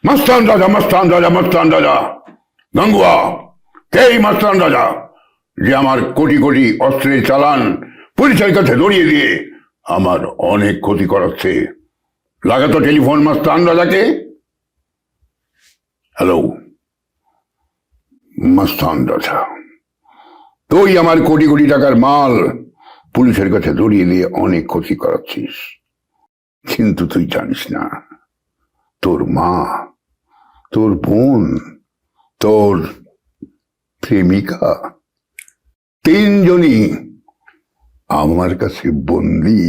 মস্তান রাজা, মস্তান রাজা, মস্তান রাজা গঙ্গুয়া। কে মস্তান রাজা যে আমার কোটি কোটি অস্ত্রের চালান পুলিশের কাছে দড়িয়ে দিয়ে আমার অনেক ক্ষতি করাচ্ছে? লাগাতো টেলিফোন মস্তান রাজাকে। হ্যালো মস্তান রাজা, তুই আমার কোটি কোটি টাকার মাল পুলিশের কাছে দড়িয়ে দিয়ে অনেক ক্ষতি করাচ্ছিস, কিন্তু তুই জানিস না তোর মা, তোর বোন, তোর প্রেমিকা তিনজনই আমার কাছে বন্দী।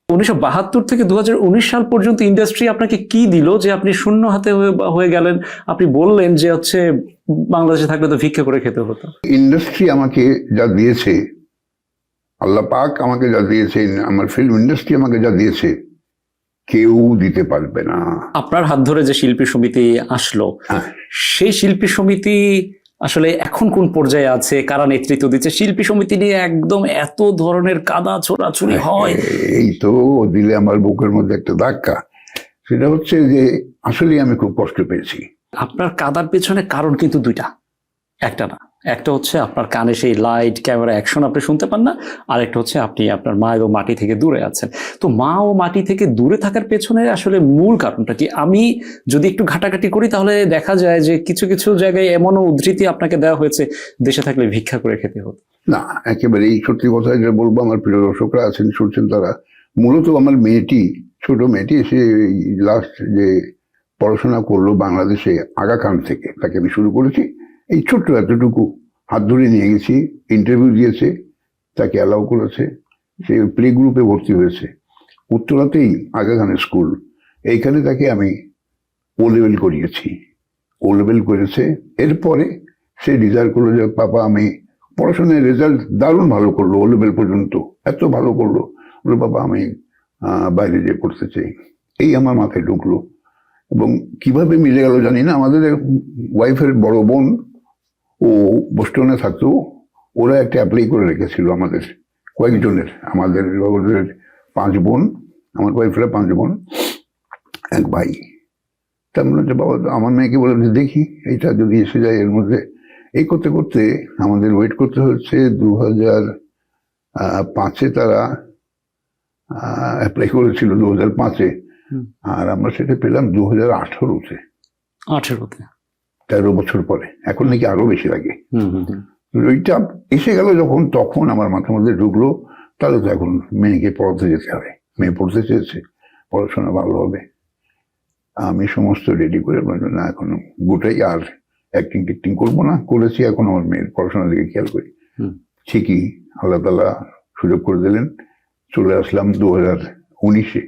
1972 থেকে 2019 সাল পর্যন্ত ইন্ডাস্ট্রি আপনাকে কি দিল যে আপনি শূন্য হাতে হয়ে গেলেন? আপনি বললেন যে হচ্ছে বাংলাদেশে থাকলে তো ভিক্ষা করে খেতে হতো। ইন্ডাস্ট্রি আমাকে যা দিয়েছে, আল্লাহ পাক আমাকে যা দিয়েছে, আমার ফিল্ম ইন্ডাস্ট্রি আমাকে যা দিয়েছে কেউ দিতে পারবে না। আপনার হাত ধরে যে শিল্পী সমিতি আসলো, সেই শিল্পী সমিতি আসলে এখন কোন পর্যায়ে আছে? কারা নেতৃত্ব দিচ্ছে? শিল্পী সমিতি নিয়ে একদম এত ধরনের কাদা ছোড়াছুড়ি হয়, এই তো দিলে আমার বুকের মধ্যে একটা ধাক্কা। সেটা হচ্ছে যে আসলে আমি খুব কষ্ট পেয়েছি। আপনার কাদার পেছনে কারণ কিন্তু দুইটা, একটা না। একটা হচ্ছে আপনার কানে সেই লাইট ক্যামেরা অ্যাকশন আপনি শুনতে পান না, আর একটা হচ্ছে আপনি আপনার মা ও মাটি থেকে দূরে আছেন। তো মা ও মাটি থেকে দূরে থাকার পেছনে আসলে মূল কারণটা কি? আমি যদি একটু ঘাটাঘাটি করি তাহলে দেখা যায় যে কিছু কিছু জায়গায় এমনও উদ্ধৃতি আপনাকে দেওয়া হয়েছে, দেশে থাকলে ভিক্ষা করে খেতে হতো। না, একেবারে এই সত্যি কথা যে বলবো, আমার প্রিয় দর্শকরা আছেন শুনছেন, তারা মূলত আমার মেয়েটি, ছোট মেয়েটি, সে লাস্ট যে পড়াশোনা করলো বাংলাদেশে আগা খান থেকে, তাকে আমি শুরু করেছি। এই ছোট্ট এতটুকু হাত ধরে নিয়ে গেছি, ইন্টারভিউ দিয়েছে, তাকে অ্যালাউ করেছে, সে প্লে গ্রুপে ভর্তি হয়েছে উত্তরাতেই আগা খানের স্কুল। এইখানে তাকে আমি ও লেভেল করিয়েছি, ও লেভেল করেছে। এরপরে সে ডিজায়ার করলো যে পাপা আমি পড়াশোনায় রেজাল্ট দারুণ ভালো করলো, ও লেভেল পর্যন্ত এত ভালো করলো, বলে বাবা আমি বাইরে যেয়ে পড়তে চাই। এই আমার মাথায় ঢুকলো, এবং কিভাবে মিলে গেল জানি না। আমাদের ওয়াইফের বড় বোন ও বোস্টনে থাকতো, ওরা একটা অ্যাপ্লাই করে রেখেছিল আমাদের কয়েকজনের, আমাদের 5 বোন, আমার ওয়াইফেরা 5 বোন, এক ভাই। তা বললাম যে বাবা, আমার মেয়েকে বললাম যে দেখি এইটা যদি এসে যায় এর মধ্যে। এই করতে করতে আমাদের ওয়েট করতে হচ্ছে 2005-এ তারা অ্যাপ্লাই করেছিল, 2005-এ, আর আমরা সেটা পেলাম 2018-তে। 13 বছর পরে। এখন নাকি আরো বেশি লাগে। ওইটা এসে গেল যখন, তখন আমার মাথার মধ্যে ঢুকলো তাহলে তো এখন মেয়েকে পড়াতে যেতে হবে। মেয়ে পড়তে চেয়েছে, পড়াশোনা ভালো হবে। আমি সমস্ত রেডি করে না এখন গোটাই আর অ্যাক্টিং টেক্টিং করবো না, করেছি, এখন আমার মেয়ের পড়াশোনার দিকে খেয়াল করি। ঠিকই আল্লাহ তাআলা সুযোগ করে দিলেন, চলে আসলাম 2019-এ।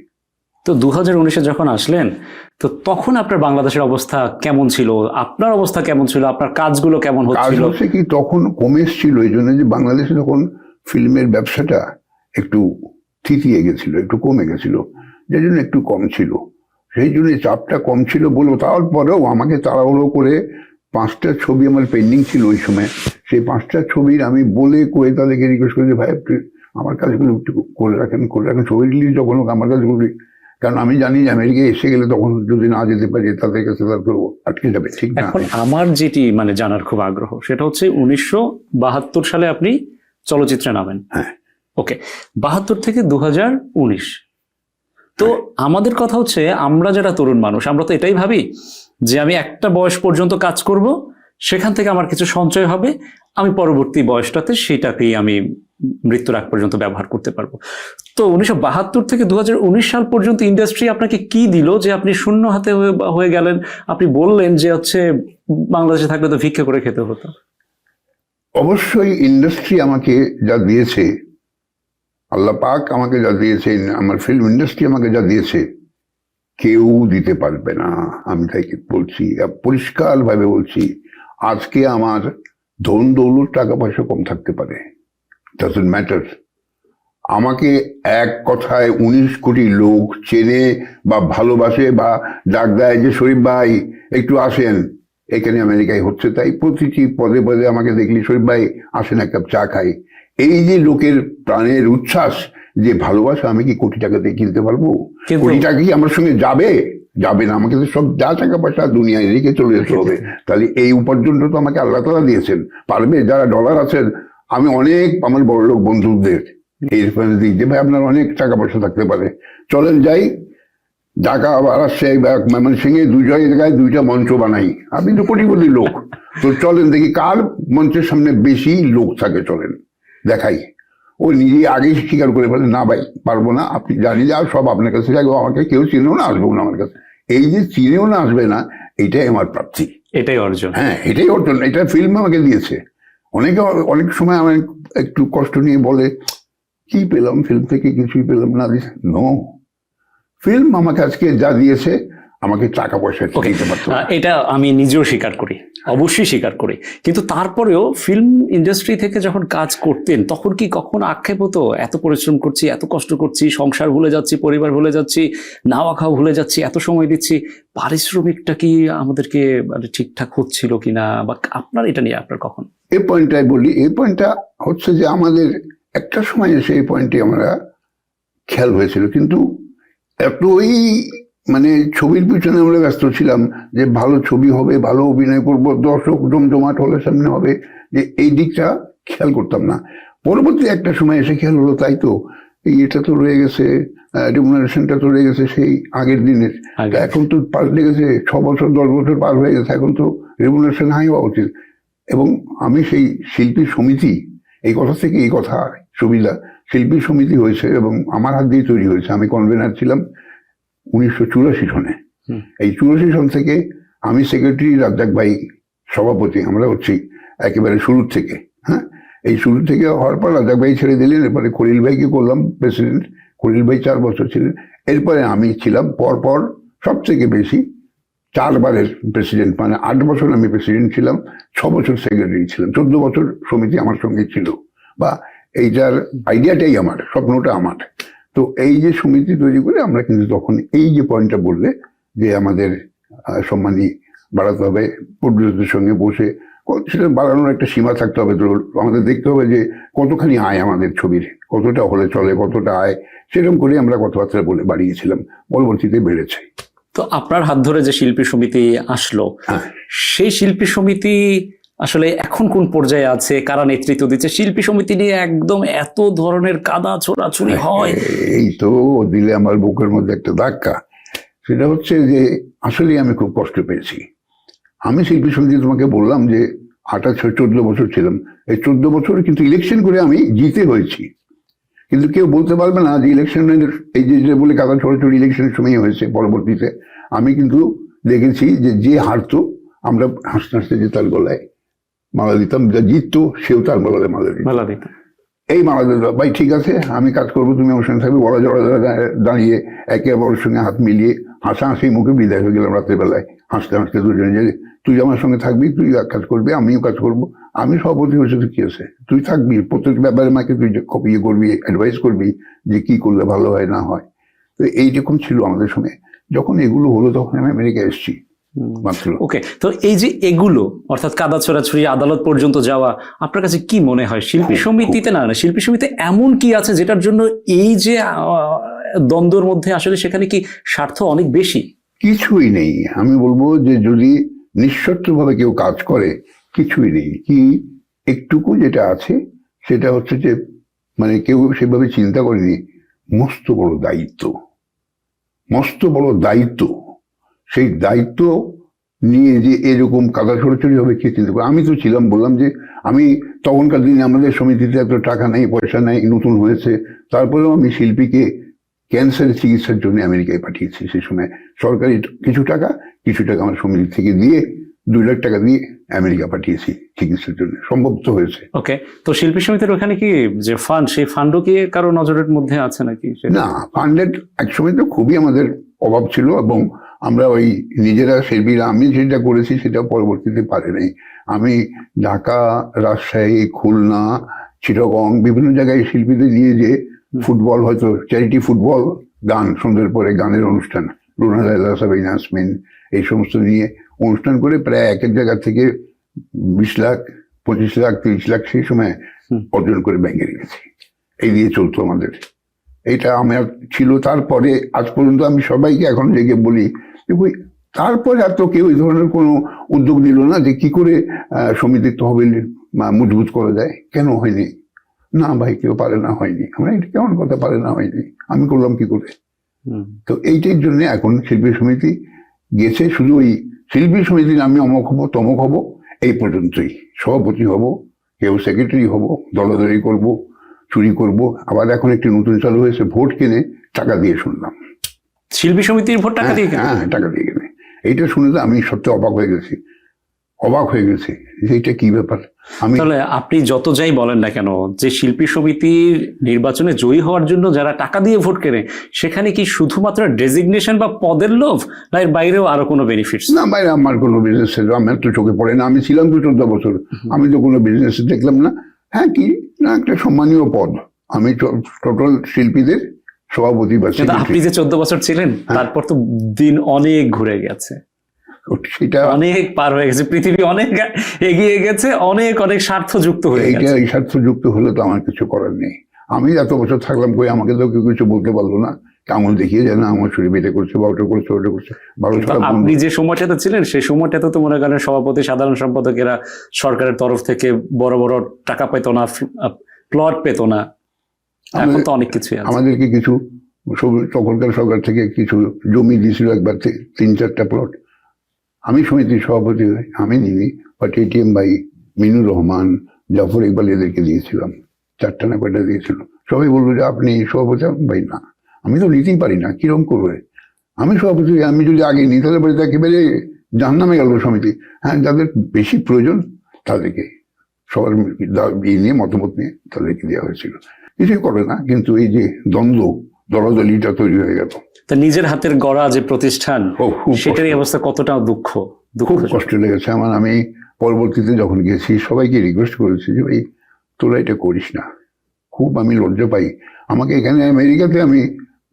তো 2019-এ যখন আসলেন, তো তখন আপনার বাংলাদেশের অবস্থা কেমন ছিল? আপনার অবস্থা কেমন ছিল? আপনার কাজগুলো কেমন হচ্ছিল? কাজ হচ্ছে কি, তখন কমে এসেছিল, এই জন্য যে বাংলাদেশে তখন ফিল্মের ব্যবসাটা একটু থিতিয়ে গেছিল, একটু কমে গেছিল, যার জন্য একটু কম ছিল। সেই জন্য চাপটা কম ছিল বলবো। তারপরেও আমাকে তাড়াহুড়ো করে 5টা ছবি আমার পেন্ডিং ছিল ওই সময়। সেই 5টা ছবির আমি বলে কয়ে তাদেরকে রিকোয়েস্ট করেছি, ভাই আমার কাজগুলো একটু করে রাখেন, ছবি রিলিজ যখন হোক আমার কাজগুলো, কারণ আমি জানি যে আমেরিকায় এসে গেলে তখন যদি না যেতে পারি তাদের কাছে তারপর আটকে যাবে, ঠিক না? এখন আমার যেটি মানে জানার খুব আগ্রহ, সেটা হচ্ছে 1972 সালে আপনি চলচ্চিত্রে নামেন। হ্যাঁ, ওকে। 72 থেকে 2019, তো আমাদের কথা হচ্ছে আমরা যারা তরুণ মানুষ, আমরা তো এটাই ভাবি যে আমি একটা বয়স পর্যন্ত কাজ করব, সেখান থেকে আমার কিছু সঞ্চয় হবে, আমি পরবর্তী বয়সটাতে সেটাকেই আমি মৃত্যুর আগ পর্যন্ত ব্যবহার করতে পারবো। তো 1972 থেকে 2019 সাল পর্যন্ত ইন্ডাস্ট্রি আপনাকে কি দিল যে আপনি শূন্য হাতে হয়ে গেলেন? আপনি বললেন যে হচ্ছে বাংলাদেশে থাকলে তো ভিক্ষা করে খেতে হতো। অবশ্যই ইন্ডাস্ট্রি আমাকে যা দিয়েছে, আল্লাহ পাক আমাকে যা দিয়েছে, আমার ফিল্ম ইন্ডাস্ট্রি আমাকে যা দিয়েছে কেউ দিতে পারবে না। আমি তাই বলছি, পরিষ্কার ভাবে বলছি। আজকে আমার ধন দৌলত টাকা পয়সা কম থাকতে পারে, ডাজন্ট ম্যাটার। আমাকে এক কথায় 19 কোটি লোক চেনে বা ভালোবাসে বা ডাক দেয় যে শরীফ ভাই একটু আসেন, এখানে আমেরিকায় হচ্ছে তাই। প্রতিটি পদে পদে আমাকে দেখলি শরীফ ভাই আসেন এক কাপ চা খাই। এই যে লোকের প্রাণের উচ্ছ্বাস, যে ভালোবাসা আমি কি কোটি টাকা দিয়ে কিনতে পারবো? কিন্তু- কোটি টাকা কি আমার সঙ্গে যাবে না, আমাকে তো সব যা টাকা পয়সা দুনিয়ায় রেখে চলে যেতে হবে। তাহলে এই উপার্জনটা তো আমাকে আল্লাহ তাআলা দিয়েছেন, পারবে? যারা ডলার আছেন, আমি অনেক আমার বড়লোক বন্ধুদের এই রেফারেন্স দিই যে ভাই আপনার অনেক টাকা পয়সা থাকতে পারে, চলেন যাই ঢাকা বা রাজশাহী বা ময়মনসিংহে দুই জায়গায় দুইটা মঞ্চ বানাই, আপনি তো কোটিপতি লোক, তো চলেন দেখি কার মঞ্চের সামনে বেশি লোক থাকে, চলেন দেখাই। ও নিজে আগেই স্বীকার করে ফেলে, না ভাই পারবো না, আপনি জানি যে আর সব আপনার কাছে থাকবে, আমাকে কেউ চিনেও না, আসবেও না আমার কাছে। এই যে চিনেও না, আসবে না, এটাই আমার প্রাপ্তি, এটাই অর্জন। হ্যাঁ এটাই অর্জন। এটা ফিল্ম আমাকে দিয়েছে। অনেকে অনেক সময় আমার একটু কষ্ট নিয়ে বলে কি পেলাম ফিল্ম থেকে, কিছুই পেলাম না। নো, ফিল্ম আমাকে আজকে যা দিয়েছে, আমাকে টাকা পয়সা দিতে পারতো না। এটা আমি নিজেও স্বীকার করি, অবশ্যই স্বীকার করি। কিন্তু তারপরেও ফিল্ম ইন্ডাস্ট্রি থেকে যখন কাজ করতেন তখন কি কখনো আক্ষেপ হতো এত পরিশ্রম করছি, এত কষ্ট করছি, সংসার ভুলে যাচ্ছি, পরিবার ভুলে যাচ্ছি, নাওয়া খাওয়া ভুলে যাচ্ছি, এত সময় দিচ্ছি, পারিশ্রমিকটা কি আমাদেরকে মানে ঠিকঠাক হচ্ছিল কিনা, বা আপনার এটা নিয়ে আপনার কখন? এই পয়েন্টটাই বলি, এই পয়েন্টটা হচ্ছে যে আমাদের একটা সময় এসে এই পয়েন্টে আমরা খেয়াল হয়েছিল, কিন্তু এতই মানে ছবির পিছনে আমরা ব্যস্ত ছিলাম যে ভালো ছবি হবে, ভালো অভিনয় করব, দর্শক জমজমাট হলে সামনে হবে, যে এই দিকটা খেয়াল করতাম না। পরবর্তী একটা সময় এসে খেয়াল হলো তাই তো এটা তো রয়ে গেছে, রেমুনারেশনটা তো রয়ে গেছে সেই আগের দিনের, এখন তো পাল্টে গেছে, 6 বছর 10 বছর পার হয়ে গেছে, এখন তো রেমুনারেশন হাই হওয়া উচিত। এবং আমি সেই শিল্পী সমিতি, এই কথা থেকে এই কথা সুবিধা, শিল্পী সমিতি হয়েছে এবং আমার হাত দিয়ে তৈরি হয়েছে। আমি কনভেনার ছিলাম 1984 সনে। এই 84 সন থেকে আমি সেক্রেটারি, রাজ্জাক ভাই সভাপতি, আমরা হচ্ছি একেবারে শুরুর থেকে। হ্যাঁ, এই শুরু থেকে হওয়ার পর রাজ্জাক ভাই ছেড়ে দিলেন, এরপরে খলিল ভাইকে করলাম প্রেসিডেন্ট, খলিল ভাই 4 বছর ছিলেন, এরপরে আমি ছিলাম পরপর সব থেকে বেশি 4 বারের প্রেসিডেন্ট, মানে 8 বছর আমি প্রেসিডেন্ট ছিলাম, 6 বছর সেক্রেটারি ছিলাম, 14 বছর সমিতি আমার সঙ্গে ছিল, বা এইটার আইডিয়াটাই আমার, স্বপ্নটা আমার। তো এই যে সমিতি তৈরি করে আমরা কিন্তু তখন এই যে পয়েন্টটা বললে যে আমাদের সম্মানী বাড়াতে হবে, প্রডিউসারদের সঙ্গে বসে সেটা বাড়ানোর একটা সীমা থাকতে হবে, তো আমাদের দেখতে হবে যে কতখানি আয় আমাদের ছবির, কতটা হলে চলে, কতটা আয়, সেরকম করে আমরা কথাবার্তা বলে বাড়িয়েছিলাম, পরবর্তীতে বেড়েছে। তো আপনার হাত ধরে যে শিল্পী সমিতি আসলো, সেই শিল্পী সমিতি আসলে এখন কোন পর্যায়ে আছে, কারা নেতৃত্ব দিচ্ছে? শিল্পী সমিতি নিয়ে একদম এত ধরনের কাদা ছোড়াছুড়ি হয়, এই তো দিলে আমার বুকের মধ্যে একটা ধাক্কা। সেটা হচ্ছে যে আসলে আমি খুব কষ্ট পেয়েছি। আমি শিল্পী সমিতি তোমাকে বললাম যে 14 বছর ছিলাম, এই 14 বছর কিন্তু ইলেকশন করে আমি জিতে হয়েছি, কিন্তু কেউ বলতে পারবে না যে ইলেকশনের এই যে বলে কাদা ছোড়াছুড়ি ইলেকশনের সময় হয়েছে। পরবর্তীতে আমি কিন্তু দেখেছি যে হারতো আমরা হাসতে হাসতে যে তার গলায় মালা দিতাম, যা জিততো সেও তার গলায় মালা দিত, এই মালা দিত, ভাই ঠিক আছে আমি কাজ করবো, তুমি আমার সঙ্গে থাকবে, বড় জড়া দাঁড়িয়ে একে অপরের সঙ্গে হাত মিলিয়ে হাসাহাসি মুখে বিদায় হয়ে গেলাম রাতের বেলায়, হাসতে হাসতে দুজনে, যে তুই আমার সঙ্গে থাকবি, তুই কাজ করবি, আমিও কাজ করবো, আমি সভাপতি হয়েছে তো কি আছে, তুই থাকবি প্রত্যেক ব্যাপারে, আমাকে তুই ইয়ে করবি, অ্যাডভাইস করবি যে কি করলে ভালো হয় না হয়। তো এইরকম ছিল আমাদের সঙ্গে। যখন এগুলো হলো তখন আমি আমেরিকা এসেছি মাত্র। ওকে, তো এই যে এগুলো অর্থাৎ কাদা ছোড়াছুড়ি, আদালত পর্যন্ত যাওয়া, আপনার কাছে কি মনে হয় শিল্পী সমিতিতে না শিল্পী সমিতিতে এমন কি আছে যেটার জন্য এই যে দ্বন্দ্বের মধ্যে আসলে সেখানে কি স্বার্থ অনেক বেশি? কিছুই নেই, আমি বলবো যে যদি নিঃস্বার্থভাবে কেউ কাজ করে কিছুই নেই। কি একটুকু যেটা আছে সেটা হচ্ছে যে মানে কেউ সেভাবে চিন্তা করেনি, মস্ত বড় দায়িত্ব, মস্ত বড় দায়িত্ব, সেই দায়িত্ব নিয়ে যে এরকম কাদা ছড়াছড়ি হবে কে চিন্তা করে। আমি তো ছিলাম, বললাম যে আমি তখনকার দিনে আমাদের সমিতিতে এত টাকা নেই, পয়সা নেই, নতুন হয়েছে, তারপরেও আমি শিল্পীকে ক্যান্সারের চিকিৎসার জন্য আমেরিকায় পাঠিয়েছি। সেই সময় সরকারি কিছু টাকা আমার সমিতি থেকে দিয়ে 2 লাখ টাকা দিয়ে আমেরিকা পাঠিয়েছি চিকিৎসার জন্য, সম্ভব তো হয়েছে। ওকে, তো শিল্পী সমিতির ওখানে কি যে ফান্ড, সেই ফান্ডও কি কারো নজরের মধ্যে আছে নাকি? না, ফান্ডের একসময় তো খুবই আমাদের অভাব ছিল, এবং আমরা ওই নিজেরা শিল্পীরা, আমি যেটা করেছি সেটা পরবর্তীতে পারে নাই। আমি ঢাকা, রাজশাহী, খুলনা, চিটাগং বিভিন্ন জায়গায় শিল্পীদের নিয়ে যে ফুটবল, হয়তো চ্যারিটি ফুটবল, গান, সন্ধ্যের পরে গানের অনুষ্ঠান, রুনা লায়লা, সাবিনা ইয়াসমিন, এই সমস্ত নিয়ে অনুষ্ঠান করে প্রায় এক জায়গা থেকে 20 লাখ, 25 লাখ, 30 লাখ সেই সময় অর্জন করে ব্যাংকে রেখেছি। এই দিয়ে চলতো আমাদের। এটা আমার ছিল। তারপরে আজ পর্যন্ত আমি সবাইকে এখন লেগে বলি যে ওই তারপরে আর তো কেউ এই ধরনের কোনো উদ্যোগ নিল না যে কি করে সমিতির তহবিল মজবুত করা যায়, কেন হয়নি? না ভাই, কেউ পারে না, হয়নি। আমরা এটা কেমন কথা, পারে না, হয়নি, আমি করলাম কি করে? তো এইটার জন্য এখন শিল্পী সমিতি গেছে, শুধু ওই শিল্পী সমিতির আমি অমক হব তমক হব এই পর্যন্তই। সভাপতি হব, কেউ সেক্রেটারি হব, দলাদলি করব, চুরি করব। আবার এখন একটি নতুন চালু হয়েছে, ভোট কিনে টাকা দিয়ে, শুনলাম। শিল্পী সমিতির ভোট টাকা দিয়ে কেনে? হ্যাঁ, টাকা দিয়ে কিনে। এইটা শুনে তো আমি সত্যি অবাক হয়ে গেছি যে এটা কি ব্যাপার। আমি তাহলে আপনি যত যাই বলেন না কেন, যে শিল্পী সমিতির নির্বাচনে জয়ী হওয়ার জন্য যারা টাকা দিয়ে ভোট কেনে, সেখানে কি শুধুমাত্র ডেজিগনেশন বা পদের লোভ, না এর বাইরেও আরো কোনো বেনিফিটস? না বাইরে আমার কোনো বিজনেস আমার তো চোখে পড়ে না। আমি ছিলাম তো 14 বছর, আমি তো কোনো বিজনেস দেখলাম না। হ্যাঁ, কি না একটা সম্মানীয় পদ। আমি টোটাল শিল্পীদের সভাপতি বা কিন্তু আপনি যে 14 বছর ছিলেন, তারপর তো দিন অনেক ঘুরে গেছে, সেটা অনেক পার হয়ে গেছে, পৃথিবী অনেক এগিয়ে গেছে, অনেক অনেক স্বার্থ যুক্ত হয়ে এইটা গেছে। এই স্বার্থ যুক্ত হলে তো আমার কিছু করার নেই। আমি এত বছর থাকলাম, কই আমাকে তো কেউ কিছু বলতে পারলো না। আঙুল দেখিয়ে যায় না, আমার শরীর বেটে করছে বা ওটা করছে ওটা করছে। আপনি যে সময়টাতে ছিলেন সেই সময়টাতে তো মনে করেন সভাপতি সাধারণ সম্পাদকেরা সরকারের তরফ থেকে বড় বড় টাকা পেত না, প্লট পেত না। এখন তো অনেক কিছুই আছে। আমাদেরকে কিছু তখনকার সরকার থেকে কিছু জমি দিয়েছিল একবার, 3-4টা প্লট। আমি সমিতির সভাপতি হই, আমি নিনি, বাট এটিএম ভাই, মিনুর রহমান, জাফর ইকবাল এদেরকে দিয়েছিলাম। 4টা না কয়টা দিয়েছিল। সবাই বললো যে আপনি সভাপতি। ভাই না, আমি তো নিতেই পারি না, কিরকম করবে? আমি সভাপতি, আমি যদি আগে নিই তাহলে বাড়িতে একেবারে জাহান্নামে গেল সমিতি। হ্যাঁ, যাদের বেশি প্রয়োজন তাদেরকে সবার নিয়ে মতামত নিয়ে তাদেরকে দেওয়া হয়েছিল। কিছুই করে না, কিন্তু এই যে দ্বন্দ্ব, দলাদলিটা তৈরি হয়ে গেল। তা নিজের হাতের গড়া যে প্রতিষ্ঠান, খুব সেটারই অবস্থা কতটা খুব কষ্ট লেগেছে আমার। আমি পরবর্তীতে যখন গেছি সবাইকে রিকোয়েস্ট করেছি যে ভাই তোরা এটা করিস না। খুব আমি লজ্জা পাই। আমাকে এখানে আমেরিকাতে আমি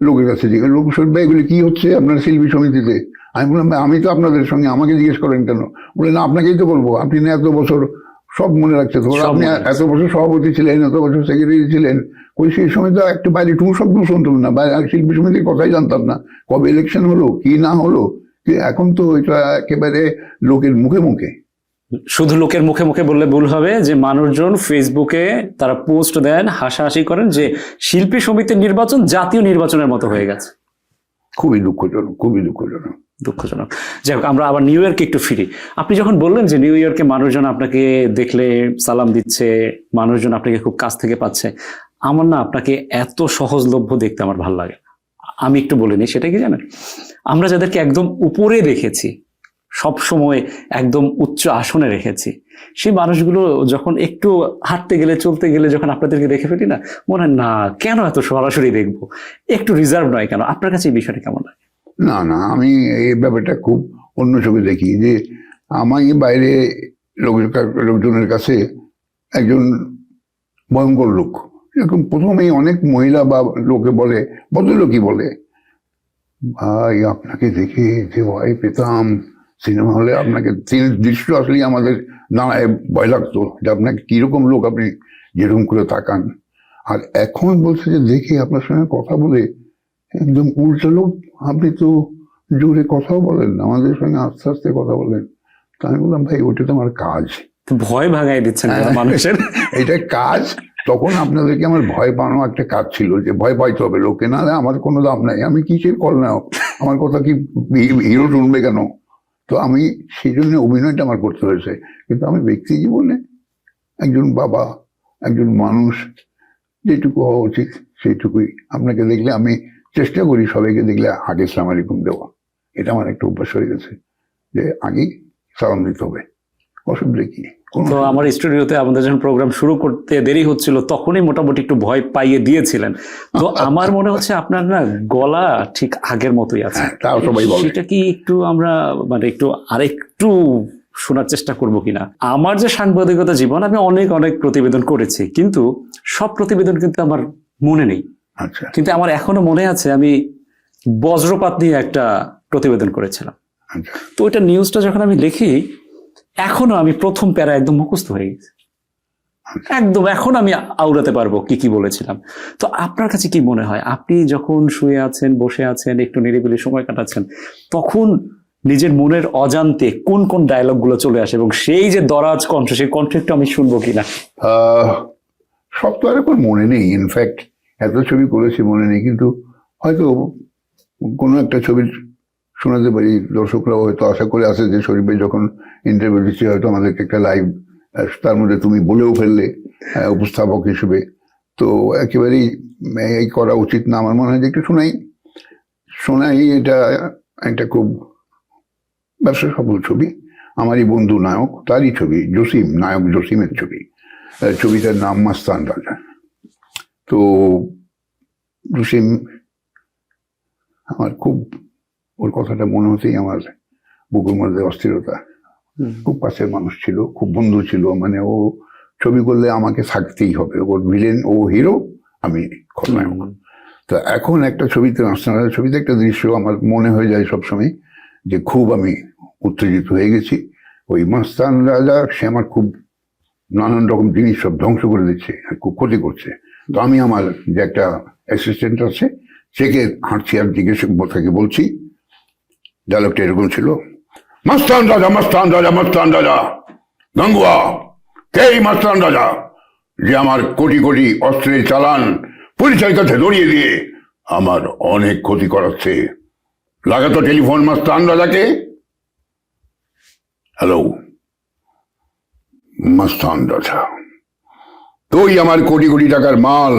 লোকের কাছে জিজ্ঞেস, লোক শুনবে এগুলি কি হচ্ছে আপনার শিল্পী সমিতিতে? আমি বললাম আমি তো আপনাদের সঙ্গে, আমাকে জিজ্ঞেস করেন কেন? বলে না, আপনাকেই তো বলবো, আপনি না এত বছর সব মনে রাখছে তো, আপনি এত বছর সভাপতি ছিলেন, এত বছর সেক্রেটারি ছিলেন। ওই সেই সময় তো একটা বাইরে টু শব্দ শুনতাম না, বাইরে শিল্পী সমিতির কথাই জানতাম না, কবে ইলেকশন হলো কি না হলো। এখন তো এটা একেবারে লোকের মুখে মুখে। শুধু লোকের মুখে মুখে বললে ভুল হবে, যে মানুষজন ফেসবুকে তারা পোস্ট দেন, হাসাহাসি করেন যে শিল্পী সমিতির নির্বাচন জাতীয় নির্বাচনের মতো হয়ে গেছে। খুবই দুঃখজনক, খুবই দুঃখজনক। দুঃখজনক। যাই হোক, আমরা আবার নিউ ইয়র্কে একটু ফিরি। আপনি যখন বললেন যে নিউ ইয়র্কে মানুষজন আপনাকে দেখলে সালাম দিচ্ছে, মানুষজন আপনাকে খুব কাছ থেকে পাচ্ছে, আমার না আপনাকে এত সহজলভ্য দেখতে আমার ভালো লাগে। আমি একটু বলে নিই, সেটা কি জানেন, আমরা যাদেরকে একদম উপরে রেখেছি, সব সময় একদম উচ্চ আসনে রেখেছি, সেই মানুষগুলো যখন একটু হাঁটতে গেলে, চলতে গেলে যখন আপনাদেরকে দেখে ফেলি না, মনে হয় না কেন এত সরাসরি দেখবো, একটু রিজার্ভ নয় কেন? আপনার কাছে এই বিষয়টা কেমন লাগে? না না, আমি এই ব্যাপারটা খুব অন্য চোখে দেখি। যে আমি বাইরে লোকজনের কাছে একজন ভয়ঙ্কর লোক, এরকম প্রথমেই অনেক মহিলা বা লোকে বলে, ভদ্রলোকই বলে, ভাই আপনাকে দেখে যে ভয় পেতাম, সিনেমা হলে আপনাকে দৃশ্য আসলেই আমাদের দাঁড়ায় ভয় লাগতো যে আপনাকে কিরকম লোক, আপনি যেরকম করে তাকান। আর এখন বলছে যে দেখে আপনার সঙ্গে কথা বলে একদম উল্টো লোক, আপনি তো জোরে কথাও বলেন, আমাদের সঙ্গে আস্তে আস্তে কথা বলেন। তা আমি বললাম ভাই ওটা তো আমার কাজ। ভয় ভাগাই দিচ্ছেন মানুষের, এটা কাজ। তখন আপনাদেরকে আমার ভয় পানো একটা কাজ ছিল, যে ভয় পাইতে হবে লোকে, না আমার কোনো দাম নাই, আমি কিসের কল নাও, আমার কথা কি হিরো শুনবে কেন? তো আমি সেই জন্য অভিনয়টা আমার করতে হয়েছে। কিন্তু আমি ব্যক্তি জীবনে একজন বাবা, একজন মানুষ, যেটুকু হওয়া উচিত সেইটুকুই। আপনাকে দেখলে আমি চেষ্টা করি সবাইকে দেখলে আগে সালাম আলাইকুম দেওয়া। এটা আমার একটা অভ্যাস হয়ে গেছে যে আগেই সালাম দিতে হবে, অসুবিধা কি? তো আমার স্টুডিওতে আমাদের যখন প্রোগ্রাম শুরু করতে দেরি হচ্ছিল, তখনই মোটামুটি একটু ভয় পাইয়ে দিয়েছিলেন। তো আমার মনে হচ্ছে আপনার না গলা ঠিক আগের মতোই আছে। তাও সবাই বলে। সেটা কি একটু আমরা মানে একটু আরেকটু শোনার চেষ্টা করব কিনা? আমার যে সাংবাদিকতা জীবন, আমি অনেক অনেক প্রতিবেদন করেছি, কিন্তু সব প্রতিবেদন কিন্তু আমার মনে নেই। আচ্ছা। কিন্তু আমার এখনো মনে আছে, আমি বজ্রপাত নিয়ে একটা প্রতিবেদন করেছিলাম। আচ্ছা। তো ওইটা নিউজটা যখন আমি লিখি, এখনো আমি প্রথম প্যারা একদম মুখস্থ হয়ে গেছে। একদম এখন আমি আওড়াতে পারবো কি কি বলেছিলাম। তো আপনার কাছে কি মনে হয়, আপনি যখন শুয়ে আছেন, বসে আছেন, একটু নিরিবিলি সময় কাটাচ্ছেন, তখন নিজের মনের অজান্তে কোন কোন ডায়লগ গুলো চলে আসে, এবং সেই যে দরাজ কণ্ঠ, সেই কণ্ঠ একটু আমি শুনবো কিনা? সব তো আর এখন মনে নেই, ইনফ্যাক্ট এত ছবি করেছি মনে নেই, কিন্তু হয়তো কোনো একটা ছবির শোনাতে পারি, দর্শকরাও হয়তো আশা করে আসে যে শরীফে যখন ইন্টারভিউ দিচ্ছি হয়তো আমাদেরকে একটা লাইভ, তার মধ্যে তুমি বলেও ফেললে উপস্থাপক হিসেবে, তো একেবারেই এই করা উচিত না। আমার মনে হয় যে একটু শোনাই, এটা একটা খুব ব্যবসা সফল ছবি। আমারই বন্ধু নায়ক, তারই ছবি, জসিম, নায়ক জসিমের ছবি, ছবিটার নাম মাস্তান রাজা। তো জসিম আমার খুব, ওর কথাটা মনে হতেই আমার বুকের মধ্যে অস্থিরতা। খুব কাছের মানুষ ছিল, খুব বন্ধু ছিল, মানে ও ছবি করলে আমাকে থাকতেই হবে, ওর ভিলেন, ও হিরো, আমি খলনায়ক। তো এখন একটা ছবিতে, মাস্তান রাজা ছবিতে একটা দৃশ্য আমার মনে হয়ে যায় সবসময় যে খুব আমি উত্তেজিত হয়ে গেছি। ওই মাস্তান রাজা সে আমার খুব নানান রকম জিনিস সব ধ্বংস করে দিচ্ছে, খুব ক্ষতি করছে। তো আমি আমার যে একটা অ্যাসিস্ট্যান্ট আছে, সেকে হাঁটছি আর জিজ্ঞেস তাকে বলছি, ডায়লগটা এরকম ছিল, মাস্তান রাজা, মাস্তান রাজা, মাস্তান রাজা, গাঙ্গুয়া, কে এই মাস্তান রাজা যে আমার কোটি কোটি অস্ত্রের চালান পুলিশের কাছে ধরিয়ে দিয়ে আমার অনেক ক্ষতি করাচ্ছে? লাগাতো টেলিফোন মাস্তান রাজাকে। হ্যালো মাস্তান রাজা, তুই আমার কোটি কোটি টাকার মাল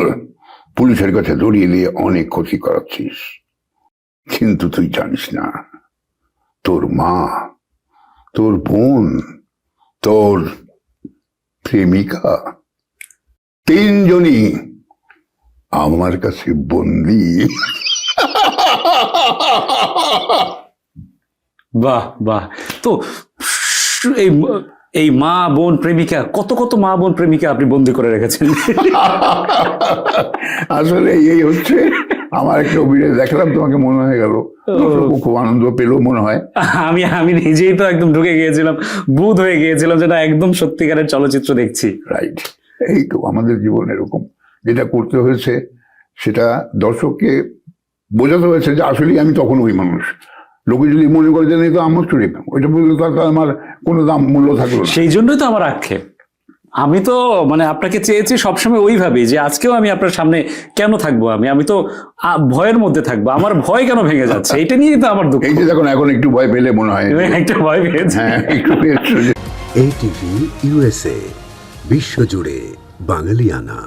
পুলিশের কাছে ধরিয়ে দিয়ে অনেক ক্ষতি করাচ্ছিস, কিন্তু তুই জানিস না তোর মা, তোর বোন, তোর প্রেমিকা, তিনজনই আমার কাছে বন্দী। বাহ বাহ। তো এই এই মা বোন প্রেমিকা, কত কত মা বোন প্রেমিকা আপনি বন্দি করে রেখেছেন? আসলে এই হচ্ছে আমার একটা অভিনয় দেখলাম, তোমাকে মনে হয়ে গেল, খুব আনন্দ পেলো মনে হয়। আমি নিজেই তো একদম ঢুকে গিয়েছিলাম, বুধ হয়ে গিয়েছিলাম, যেটা একদম সত্যিকারের চলচ্চিত্র দেখছি। রাইট, এই তো আমাদের জীবন এরকম, যেটা করতে হয়েছে সেটা দর্শককে বোঝাতে হয়েছে যে আসলেই আমি তখন ওই মানুষ। লোকে যদি মনে করে যে তো আমার চুরি, ওইটা বললে তো আমার কোনো দাম মূল্য থাকলো না। সেই জন্যই তো আমার আক্ষেপ। আমি তো মানে আপনাকে চেয়েছি সবসময় ওইভাবেই, যে আজকেও আমি আপনার সামনে কেন থাকবো, আমি তো ভয়ের মধ্যে থাকবো, আমার ভয় কেন ভেঙে যাচ্ছে, এটা নিয়েই তো আমার দুঃখ। এই যে এখন একটু ভয় পেলে মনে হয়, একটা ভয় পেয়েছে। হ্যাঁ একটু পেয়েছে। ATV USA, বিশ্বজুড়ে বাঙালিয়ানা।